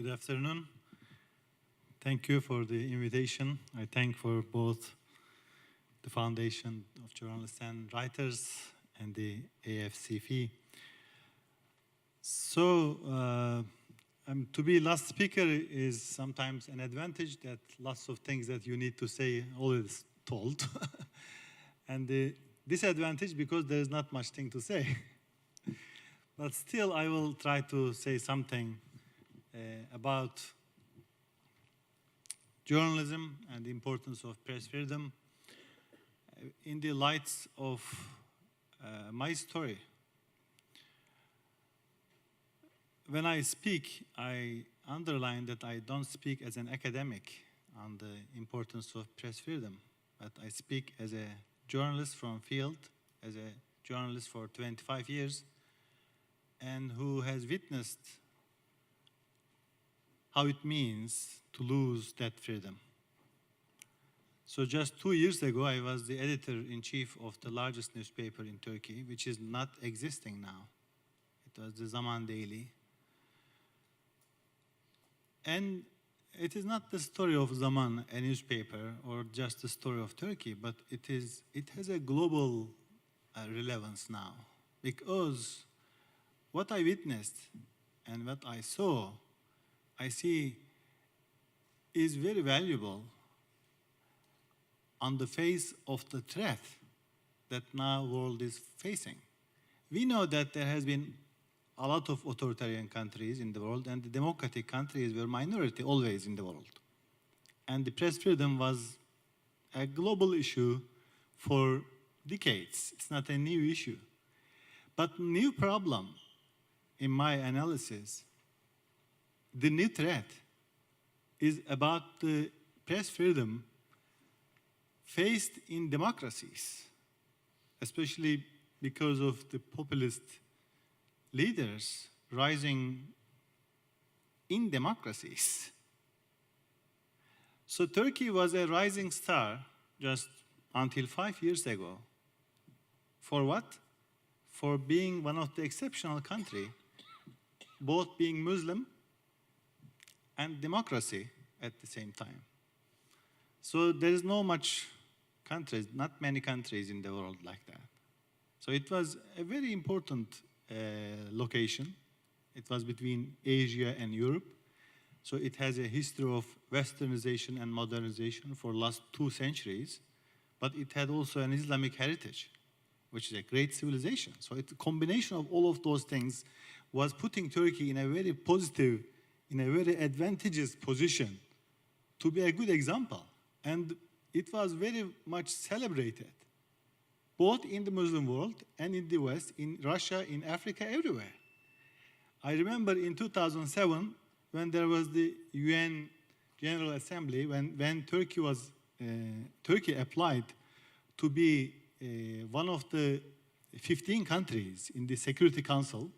Good afternoon. Thank you for the invitation. I thank for both the Foundation of Journalists and Writers and the AFCFE. So, to be last speaker is sometimes an advantage that lots of things that you need to say already told. And the disadvantage because there is not much thing to say. But still, I will try to say something about journalism and the importance of press freedom in the lights of my story. When I speak, I underline that I don't speak as an academic on the importance of press freedom, but I speak as a journalist from field, as a journalist for 25 years, and who has witnessed how it means to lose that freedom. So just 2 years ago, I was the editor-in-chief of the largest newspaper in Turkey, which is not existing now. It was the Zaman daily. And it is not the story of Zaman, a newspaper, or just the story of Turkey, but it has a global relevance now. Because what I witnessed and what I saw, I see is very valuable on the face of the threat that now the world is facing. We know that there has been a lot of authoritarian countries in the world, and the democratic countries were minority always in the world. And the press freedom was a global issue for decades. It's not a new issue. But new problem, in my analysis, the new threat is about the press freedom faced in democracies, especially because of the populist leaders rising in democracies. So Turkey was a rising star just until 5 years ago. For what? For being one of the exceptional countries, both being Muslim and democracy at the same time. So there is not many countries in the world like that. So it was a very important location. It was between Asia and Europe. So it has a history of westernization and modernization for the last 2 centuries. But it had also an Islamic heritage, which is a great civilization. So it's a combination of all of those things was putting Turkey in a very positive, in a very advantageous position to be a good example. And it was very much celebrated, both in the Muslim world and in the West, in Russia, in Africa, everywhere. I remember in 2007, when there was the UN General Assembly, when Turkey applied to be one of the 15 countries in the Security Council,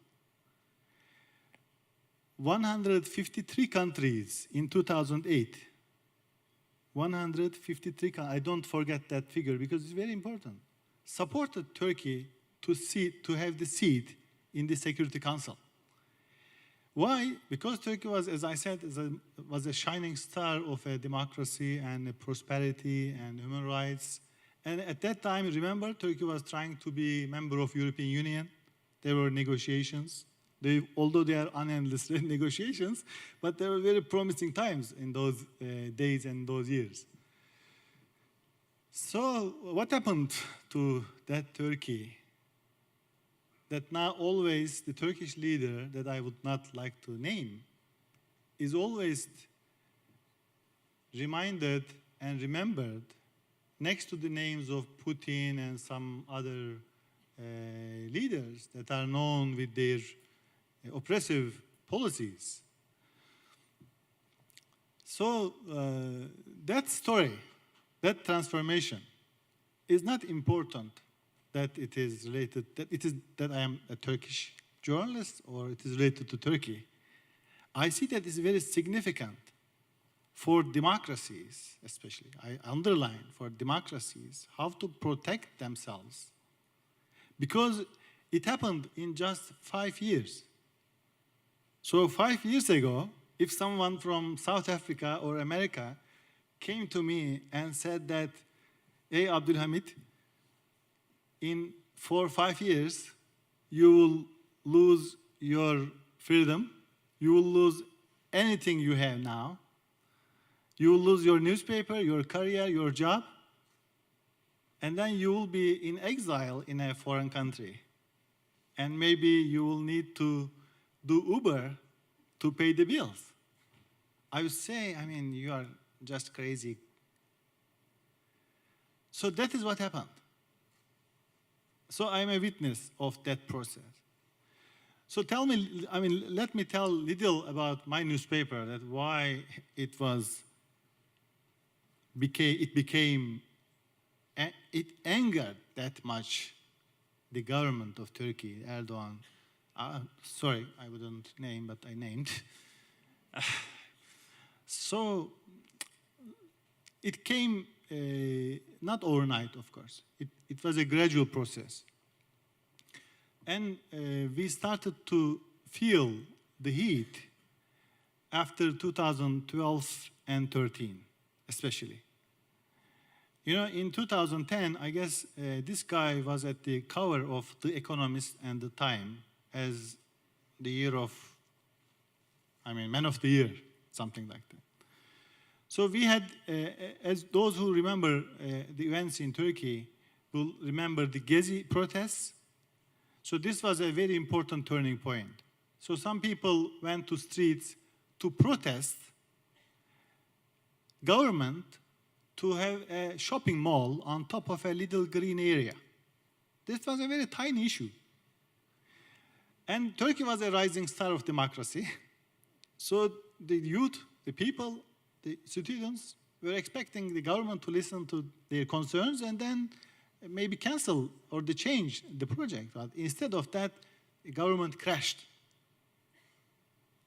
153 countries in 2008. 153, I don't forget that figure because it's very important, supported Turkey to have the seat in the Security Council. Why? Because Turkey was, as I said, was a shining star of a democracy and a prosperity and human rights. And at that time, remember, Turkey was trying to be a member of European Union. There were negotiations. Although they are unendless negotiations, but they were very promising times in those days and those years. So what happened to that Turkey? That now always the Turkish leader that I would not like to name is always reminded and remembered next to the names of Putin and some other leaders that are known with their oppressive policies. So that story, that transformation is not important that it is related, that I am a Turkish journalist or it is related to Turkey. I see that it's very significant for democracies, especially. I underline for democracies how to protect themselves. Because it happened in just 5 years. So 5 years ago, if someone from South Africa or America came to me and said that, hey, Abdulhamit, in 4 or 5 years, you will lose your freedom, you will lose anything you have now, you will lose your newspaper, your career, your job, and then you will be in exile in a foreign country. And maybe you will need to do Uber to pay the bills. I would say, I mean, you are just crazy. So that is what happened. So I'm a witness of that process. So tell me, I mean, let me tell little about my newspaper, that why it angered that much the government of Turkey, Erdogan. Sorry, I wouldn't name, but I named. So it came not overnight, of course. It was a gradual process. And we started to feel the heat after 2012 and 13, especially. You know, in 2010, I guess this guy was at the cover of The Economist and The Time as the year of, I mean, Man of the Year, something like that. So we had, as those who remember the events in Turkey will remember the Gezi protests. So this was a very important turning point. So some people went to streets to protest government to have a shopping mall on top of a little green area. This was a very tiny issue. And Turkey was a rising star of democracy. So the youth, the people, the students were expecting the government to listen to their concerns and then maybe cancel or to change the project. But instead of that, the government crashed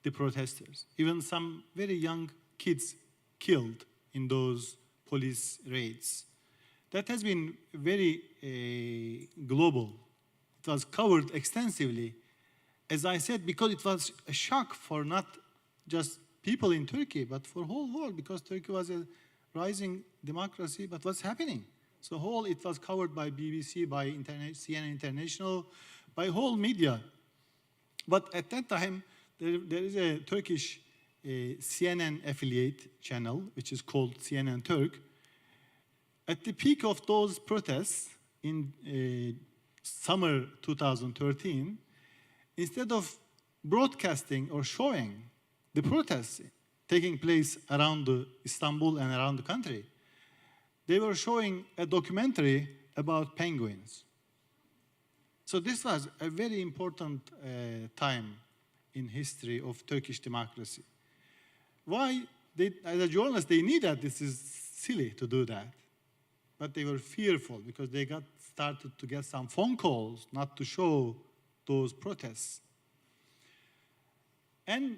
the protesters. Even some very young kids killed in those police raids. That has been very global. It was covered extensively, as I said, because it was a shock for not just people in Turkey, but for the whole world, because Turkey was a rising democracy, but what's happening? So it was covered by BBC, by CNN International, by whole media. But at that time, there is a Turkish CNN affiliate channel, which is called CNN Turk. At the peak of those protests in summer 2013, instead of broadcasting or showing the protests taking place around Istanbul and around the country, they were showing a documentary about penguins. So this was a very important time in history of Turkish democracy. Why? As a journalist, they knew that this is silly to do that. But they were fearful because they started to get some phone calls not to show those protests. And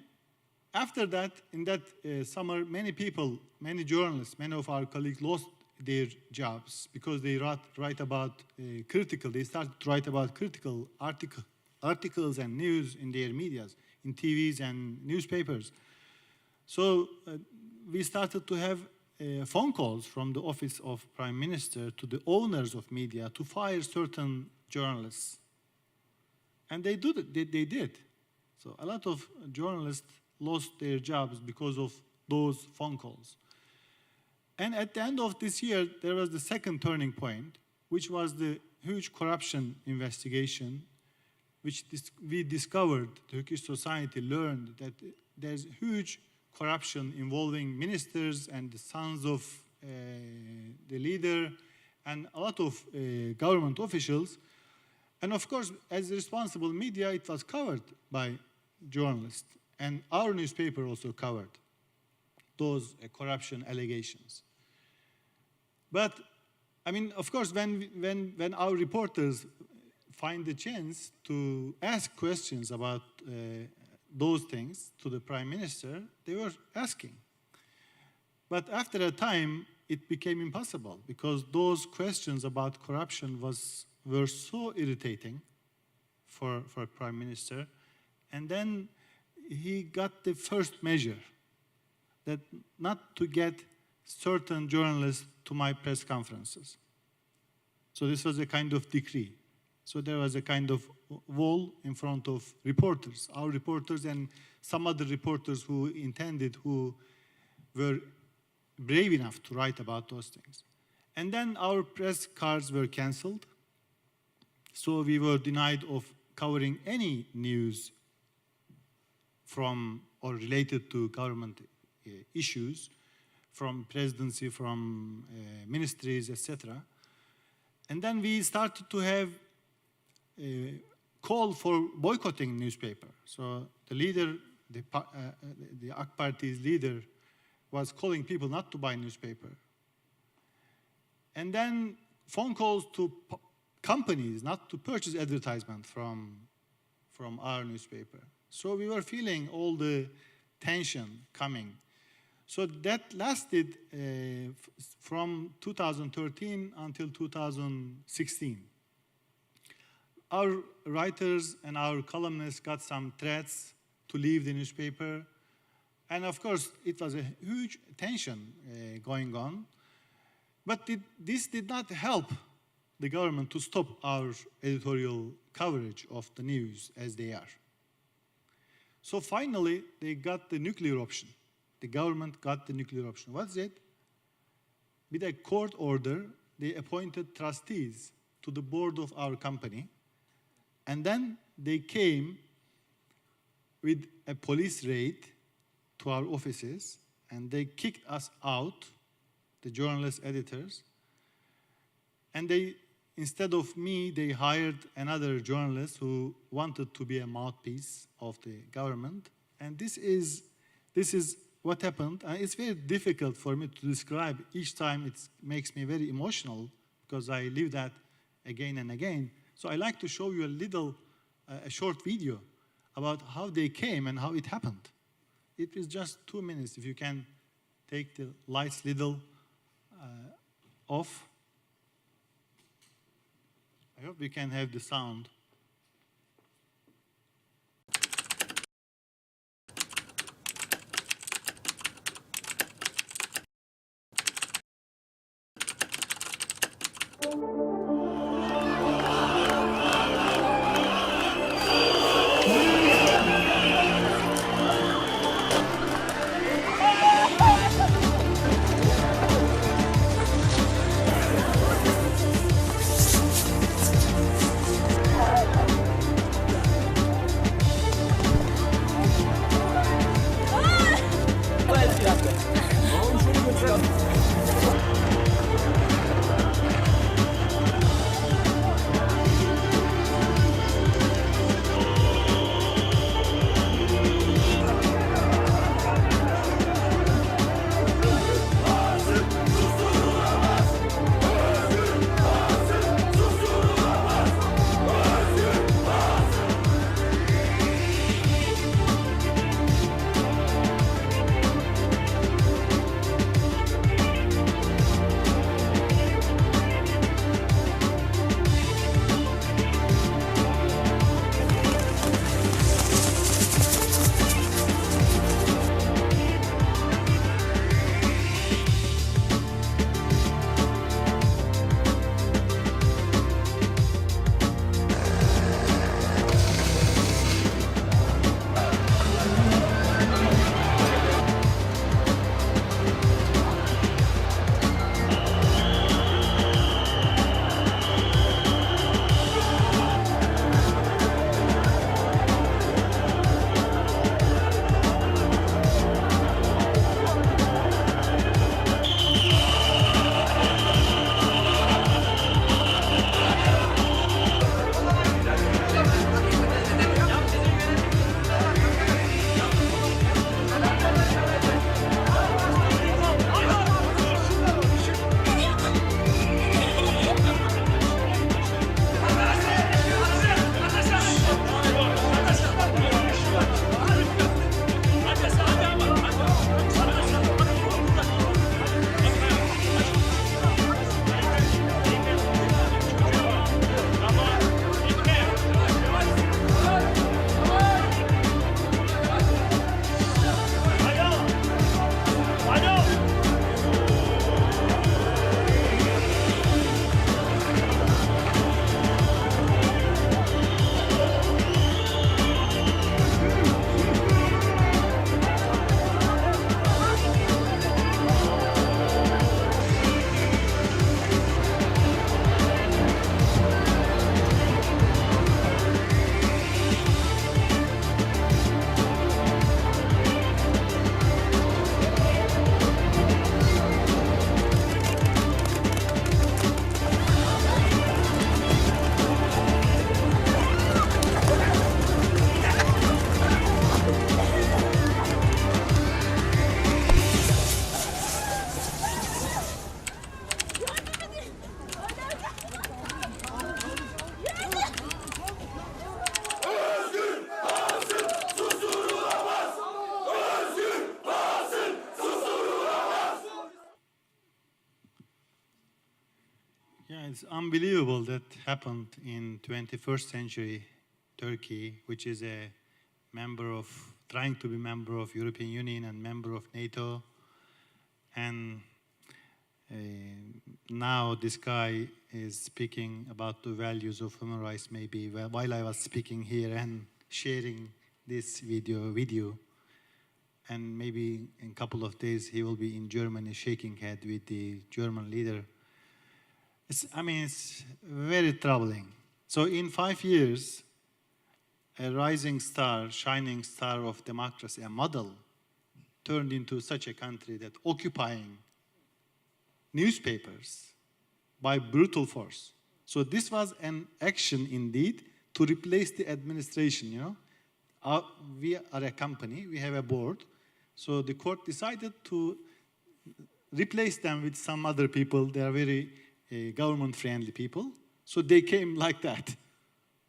after that, in that summer, many people, many journalists, many of our colleagues lost their jobs because they write about they started to write about critical articles and news in their medias, in TVs and newspapers. So we started to have phone calls from the office of Prime Minister to the owners of media to fire certain journalists. And they did. So a lot of journalists lost their jobs because of those phone calls. And at the end of this year, there was the second turning point, which was the huge corruption investigation, which we discovered, Turkish society learned that there's huge corruption involving ministers and the sons of the leader and a lot of government officials. And of course, as responsible media, it was covered by journalists. And our newspaper also covered those corruption allegations. But, I mean, of course, when our reporters find the chance to ask questions about those things to the Prime Minister, they were asking. But after a time, it became impossible because those questions about corruption were so irritating for Prime Minister. And then he got the first measure, that not to get certain journalists to my press conferences. So this was a kind of decree. So there was a kind of wall in front of reporters, our reporters and some other reporters who were brave enough to write about those things. And then our press cards were canceled. So we were denied of covering any news from or related to government issues, from presidency, from ministries, etc. And then we started to have a call for boycotting newspaper. So the leader, the AK Party's leader, was calling people not to buy newspaper. And then phone calls to companies not to purchase advertisement from our newspaper. So we were feeling all the tension coming. So that lasted from 2013 until 2016. Our writers and our columnists got some threats to leave the newspaper. And of course, it was a huge tension going on. But this did not help the government to stop our editorial coverage of the news as they are. So finally, they got the nuclear option. The government got the nuclear option. What's it? With a court order, they appointed trustees to the board of our company. And then they came with a police raid to our offices, and they kicked us out, the journalist editors. And they, instead of me, they hired another journalist who wanted to be a mouthpiece of the government. And this is what happened. And it's very difficult for me to describe. Each time it makes me very emotional because I live that again and again. So I like to show you a short video about how they came and how it happened. It is just 2 minutes. If you can take the lights little off. I hope we can have the sound. unbelievable that happened in 21st century Turkey, which is a member of, trying to be member of European Union and member of NATO. And now this guy is speaking about the values of human rights maybe while I was speaking here and sharing this video with you. And maybe in a couple of days he will be in Germany shaking head with the German leader. It's very troubling. So in 5 years, a rising star, shining star of democracy, a model, turned into such a country that occupying newspapers by brutal force. So this was an action indeed to replace the administration, you know. We are a company, we have a board. So the court decided to replace them with some other people. They are very government-friendly people. So they came like that.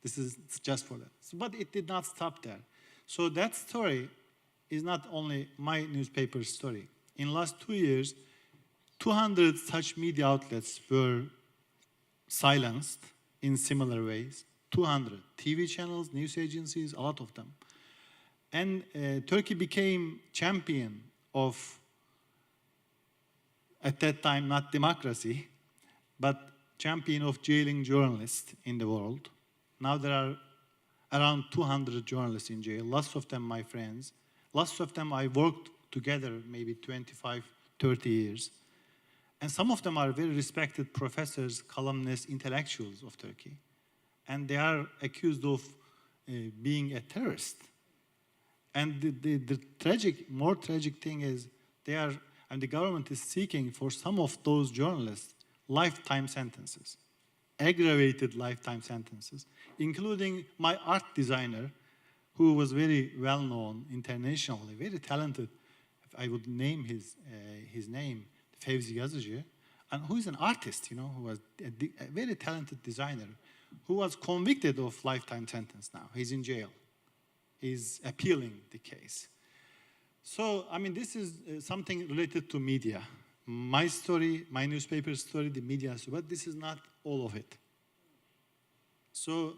This is just for that. So, but it did not stop there. So that story is not only my newspaper's story. In last 2 years, 200 such media outlets were silenced in similar ways. 200 TV channels, news agencies, a lot of them. And Turkey became champion of, at that time, not democracy, but champion of jailing journalists in the world. Now there are around 200 journalists in jail, lots of them my friends. Lots of them I worked together maybe 25, 30 years. And some of them are very respected professors, columnists, intellectuals of Turkey. And they are accused of being a terrorist. And the more tragic thing is the government is seeking for some of those journalists lifetime sentences, aggravated lifetime sentences, including my art designer, who was very well known internationally, very talented. I would name his name, Fevzi Yazıcı, and who is an artist, you know, who was a very talented designer, who was convicted of lifetime sentence now. He's in jail. He's appealing the case. So, this is something related to media. My story, my newspaper story, the media story, but this is not all of it. So,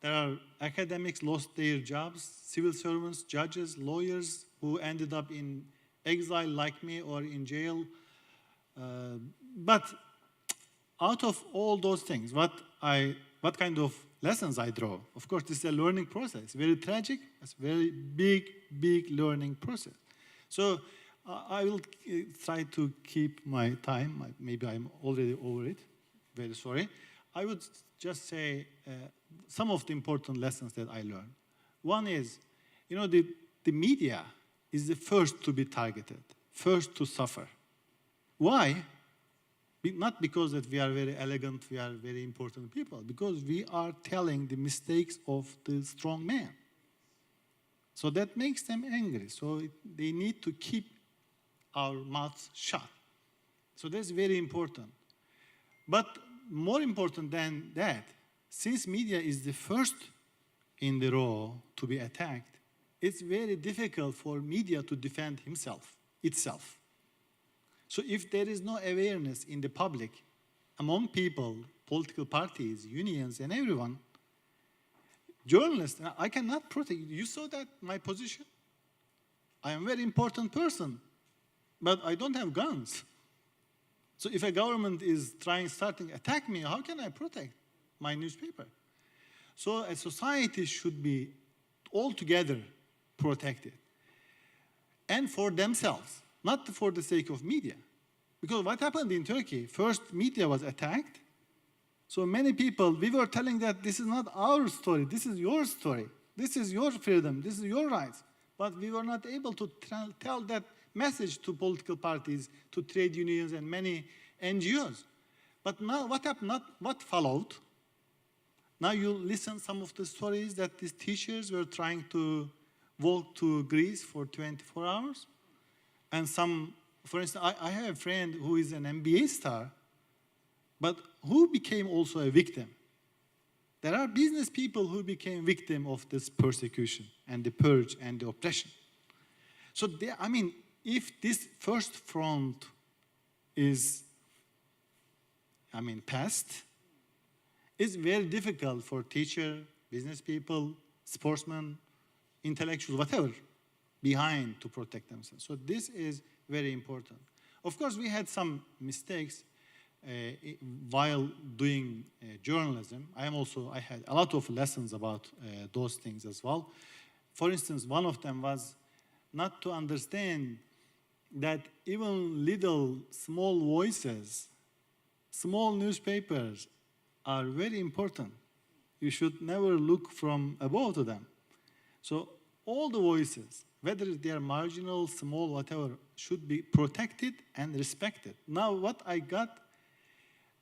there are academics lost their jobs, civil servants, judges, lawyers who ended up in exile like me or in jail. But out of all those things, what kind of lessons I draw? Of course, this is a learning process. Very tragic. It's a very big learning process. So I will try to keep my time. Maybe I'm already over it. Very sorry. I would just say some of the important lessons that I learned. One is, you know, the media is the first to be targeted, first to suffer. Why? Not because that we are very elegant, we are very important people, because we are telling the mistakes of the strong man. So that makes them angry. So they need to keep our mouths shut. So that's very important. But more important than that, since media is the first in the row to be attacked, it's very difficult for media to defend itself. So if there is no awareness in the public, among people, political parties, unions, and everyone, journalists, I cannot protect. You saw that, my position? I am a very important person, but I don't have guns. So if a government is starting to attack me, how can I protect my newspaper? So a society should be altogether protected. And for themselves, not for the sake of media. Because what happened in Turkey, first media was attacked. So many people, we were telling that this is not our story, this is your story. This is your freedom, this is your rights. But we were not able to tell that message to political parties, to trade unions and many NGOs. But now what happened, what followed? Now you listen some of the stories that these teachers were trying to walk to Greece for 24 hours. And some, for instance, I have a friend who is an NBA star, but who became also a victim. There are business people who became victim of this persecution and the purge and the oppression. So, if this first front is, passed, it's very difficult for teachers, business people, sportsmen, intellectuals, whatever, behind to protect themselves. So this is very important. Of course, we had some mistakes while doing journalism. I had a lot of lessons about those things as well. For instance, one of them was not to understand that even little small voices, small newspapers are very important. You should never look from above to them. So all the voices, whether they are marginal, small, whatever, should be protected and respected. Now what I got,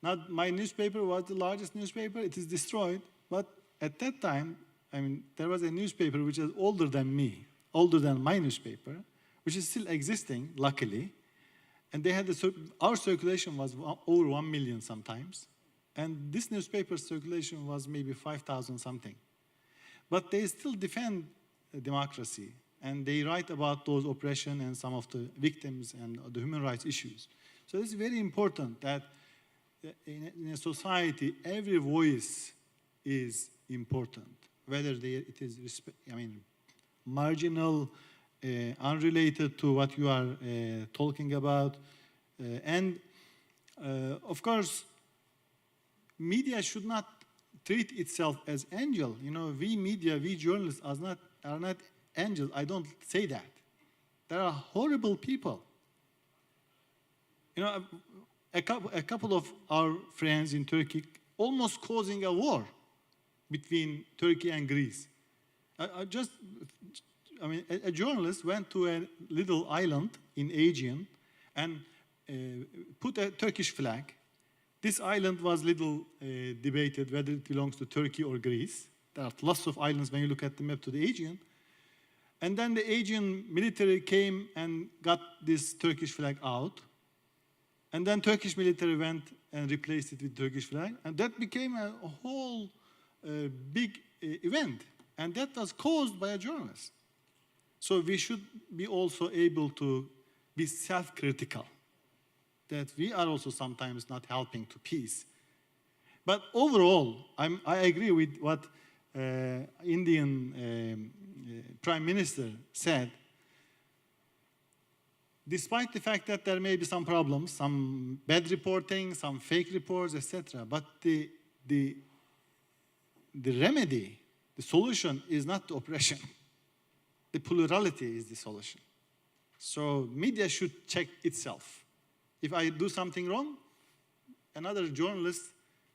not my newspaper was the largest newspaper, it is destroyed, but at that time, I mean, there was a newspaper which is older than me, older than my newspaper, which is still existing, luckily. And they had our circulation was over 1 million sometimes. And this newspaper's circulation was maybe 5,000 something. But they still defend democracy. And they write about those oppression and some of the victims and the human rights issues. So it's very important that in a society, every voice is important. Whether it is, marginal, unrelated to what you are talking about. Of course, media should not treat itself as angel. You know, we media, we journalists are not angels. I don't say that. There are horrible people. You know, a couple of our friends in Turkey almost causing a war between Turkey and Greece. A journalist went to a little island in Aegean and put a Turkish flag. This island was little debated whether it belongs to Turkey or Greece. There are lots of islands when you look at the map to the Aegean. And then the Aegean military came and got this Turkish flag out. And then Turkish military went and replaced it with Turkish flag. And that became a whole big event. And that was caused by a journalist. So we should be also able to be self-critical, that we are also sometimes not helping to peace. But overall, I agree with what Indian Prime Minister said. Despite the fact that there may be some problems, some bad reporting, some fake reports, etc., but the remedy, the solution is not the oppression. The plurality is the solution. So media should check itself. If I do something wrong, another journalist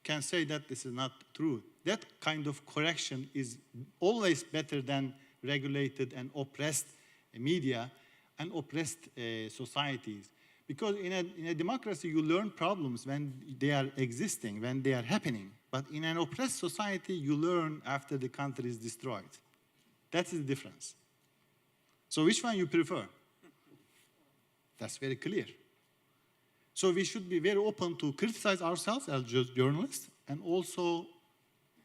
can say that this is not true. That kind of correction is always better than regulated and oppressed media and oppressed societies. Because in a democracy, you learn problems when they are existing, when they are happening. But in an oppressed society, you learn after the country is destroyed. That's the difference. So which one you prefer? That's very clear. So we should be very open to criticize ourselves as journalists and also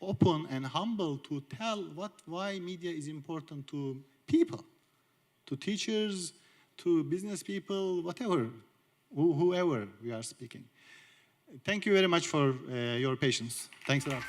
open and humble to tell why media is important to people, to teachers, to business people, whatever, whoever we are speaking. Thank you very much for your patience. Thanks a lot.